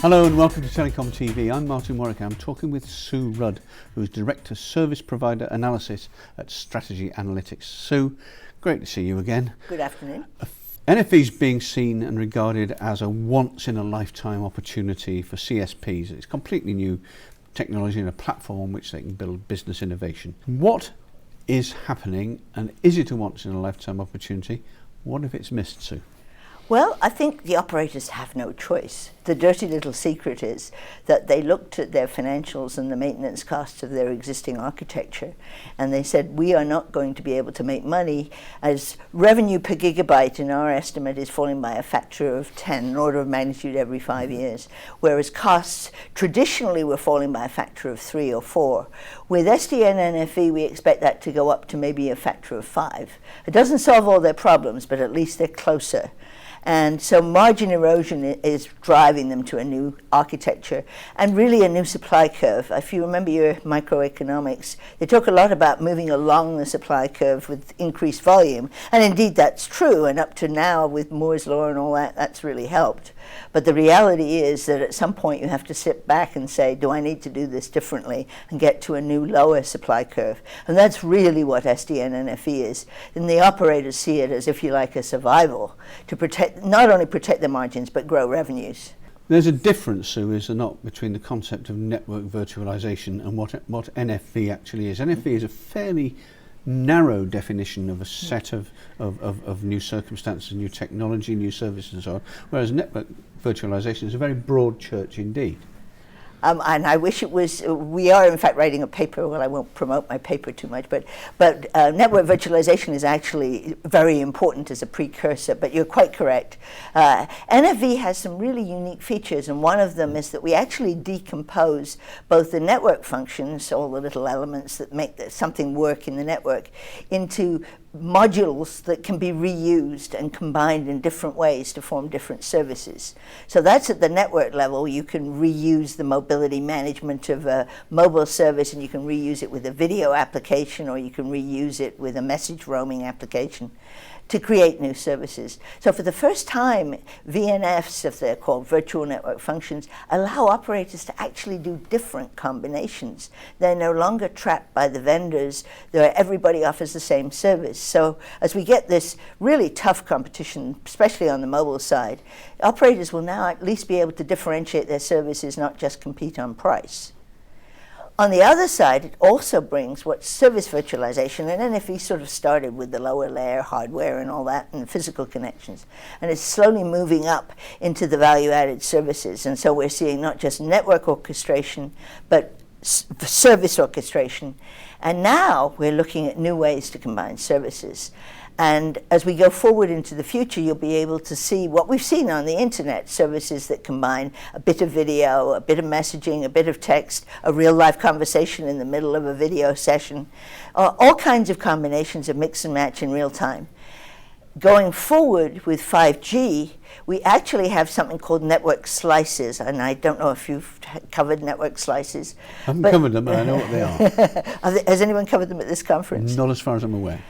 Hello and welcome to TelecomTV. I'm Martin Warwick. I'm talking with Sue Rudd, who is Director Service Provider Analysis at Strategy Analytics. Sue, great to see you again. Good afternoon. NFV is being seen and regarded as a once-in-a-lifetime opportunity for CSPs. It's completely new technology and a platform on which they can build business innovation. What is happening, and is it a once-in-a-lifetime opportunity? What if it's missed, Sue? Well, I think the operators have no choice. The dirty little secret is that they looked at their financials and the maintenance costs of their existing architecture, and they said, we are not going to be able to make money, as revenue per gigabyte in our estimate is falling by a factor of 10, an order of magnitude every 5 years, whereas costs traditionally were falling by a factor of 3 or 4. With SDN NFV, we expect that to go up to maybe a factor of 5. It doesn't solve all their problems, but at least they're closer. And so margin erosion is driving them to a new architecture and really a new supply curve. If you remember your microeconomics, they talk a lot about moving along the supply curve with increased volume. And indeed, that's true. And up to now, with Moore's Law and all that, that's really helped. But the reality is that at some point you have to sit back and say, do I need to do this differently and get to a new lower supply curve? And that's really what SDN NFV is. And the operators see it as, if you like, a survival to protect, not only protect their margins, but grow revenues. There's a difference, Sue, is there not, between the concept of network virtualization and what NFV actually is. NFV is a fairly narrow definition of a set of new circumstances, new technology, new services and so on, whereas network virtualization is a very broad church indeed. And I wish it was, we are in fact writing a paper, well I won't promote my paper too much, but network virtualization is actually very important as a precursor, but you're quite correct. NFV has some really unique features, and one of them is that we actually decompose both the network functions, all the little elements that make something work in the network, into modules that can be reused and combined in different ways to form different services. So that's at the network level. You can reuse the mobility management of a mobile service, and you can reuse it with a video application, or you can reuse it with a message roaming application to create new services. So for the first time, VNFs, if they're called, virtual network functions, allow operators to actually do different combinations. They're no longer trapped by the vendors. Everybody offers the same service. So as we get this really tough competition, especially on the mobile side, operators will now at least be able to differentiate their services, not just compete on price. On the other side, it also brings what service virtualization, and NFV sort of started with the lower layer hardware and all that and physical connections, and it's slowly moving up into the value-added services. And so we're seeing not just network orchestration, but service orchestration. And now we're looking at new ways to combine services. And as we go forward into the future, you'll be able to see what we've seen on the internet, services that combine a bit of video, a bit of messaging, a bit of text, a real-life conversation in the middle of a video session, all kinds of combinations of mix and match in real time. Going forward with 5G, we actually have something called network slices, and I don't know if you've covered network slices. I haven't covered them, but I know what they are. Has anyone covered them at this conference? Not as far as I'm aware.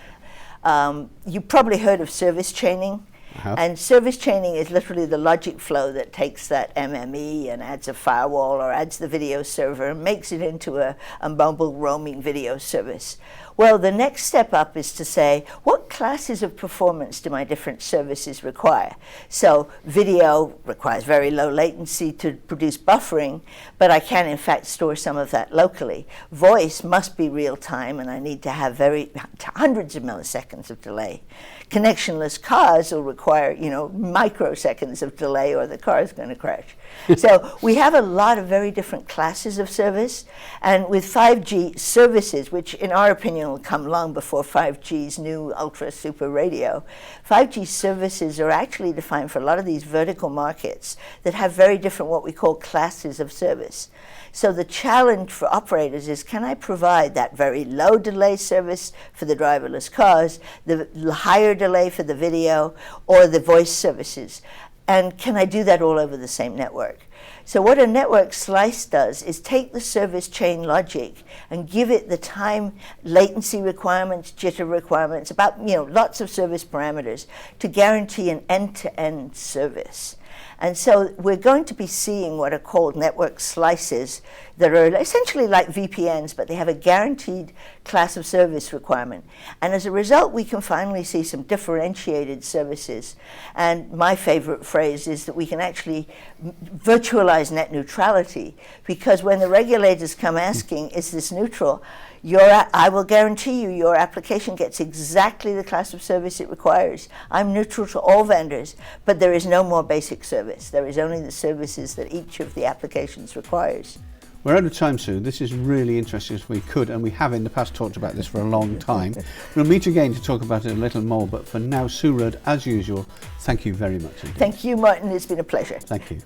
You've probably heard of service chaining. And service chaining is literally the logic flow that takes that MME and adds a firewall or adds the video server and makes it into a mobile roaming video service. Well, the next step up is to say, what classes of performance do my different services require? So video requires very low latency to produce buffering, but I can in fact store some of that locally. Voice must be real time, and I need to have hundreds of milliseconds of delay. Connectionless cars will require, microseconds of delay, or the car is going to crash. So we have a lot of very different classes of service, and with 5G services, which in our opinion will come long before 5G's new ultra super radio, 5G services are actually defined for a lot of these vertical markets that have very different what we call classes of service. So the challenge for operators is, can I provide that very low delay service for the driverless cars, the higher delay for the video, or the voice services? And can I do that all over the same network? So what a network slice does is take the service chain logic and give it the time latency requirements, jitter requirements, about lots of service parameters to guarantee an end-to-end service. And so we're going to be seeing what are called network slices that are essentially like VPNs, but they have a guaranteed class of service requirement. And as a result, we can finally see some differentiated services. And my favorite phrase is that we can actually virtualize net neutrality, because when the regulators come asking, is this neutral? I will guarantee you your application gets exactly the class of service it requires. I'm neutral to all vendors, but there is no more basic service. There is only the services that each of the applications requires. We're out of time, Sue. This is really interesting as we could, and we have in the past talked about this for a long time. We'll meet again to talk about it a little more, but for now, Sue Rudd, as usual, thank you very much indeed. Thank you, Martin. It's been a pleasure. Thank you.